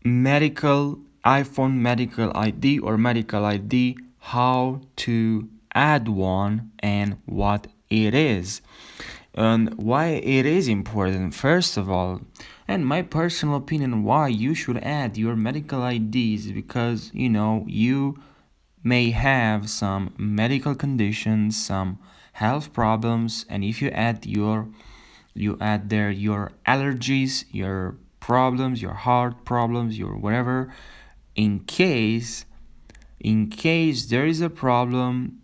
medical iPhone medical ID or medical ID, how to add one and what it is and why it is important. First of all, and my personal opinion, why you should add your medical IDs, because you may have some medical conditions, some health problems, and if you add there your allergies, your problems, your heart problems, your whatever, in case there is a problem,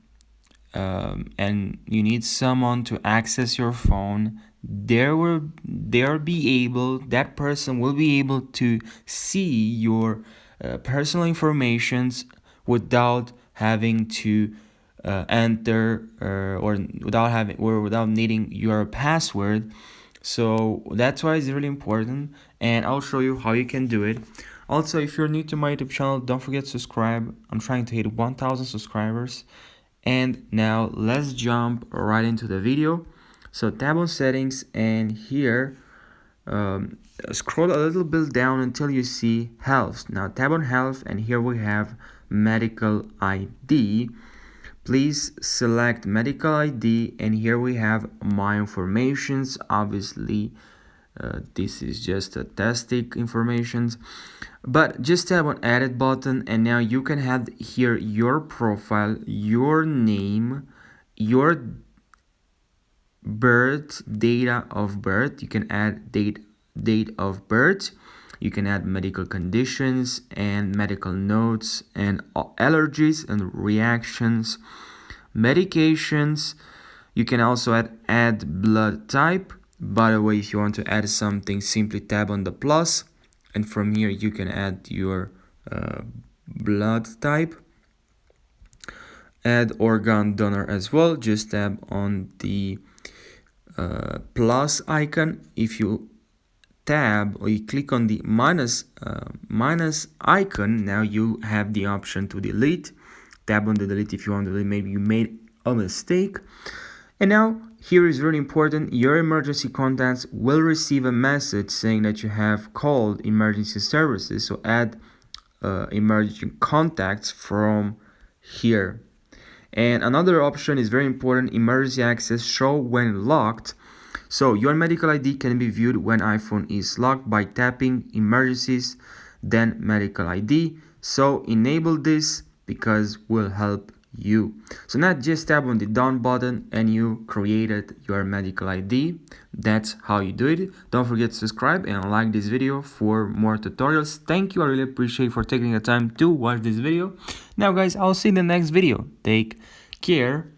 and you need someone to access your phone, that person will be able to see your personal informations without having to enter without needing your password. So that's why it's really important, and I'll show you how you can do it. Also, if you're new to my YouTube channel, don't forget to subscribe. I'm trying to hit 1,000 subscribers. And now let's jump right into the video. So tap on settings, and here scroll a little bit down until you see health. Now tap on health, and here we have medical ID. Please select medical ID, and here we have my informations. Obviously this is just a testing information, but just tap on edit button, and now you can have here your profile, your name, your birth, data of birth. You can add date of birth. You can add medical conditions and medical notes and allergies and reactions, medications. You can also add blood type. By the way, if you want to add something, simply tap on the plus, and from here you can add your blood type. Add organ donor as well. Just tap on the plus icon. If you tab or you click on the minus icon, now you have the option to delete. Tap on the delete if you want to delete. Maybe you made a mistake. And now here is really important, your emergency contacts will receive a message saying that you have called emergency services. So add emergency contacts from here. And another option is very important, emergency access, show when locked. So your medical ID can be viewed when iPhone is locked by tapping emergencies, then medical ID. So enable this because will help you. So now just tap on the done button and you created your medical ID. That's how you do it. Don't forget to subscribe and like this video for more tutorials. Thank you. I really appreciate for taking the time to watch this video. Now guys, I'll see you in the next video. Take care.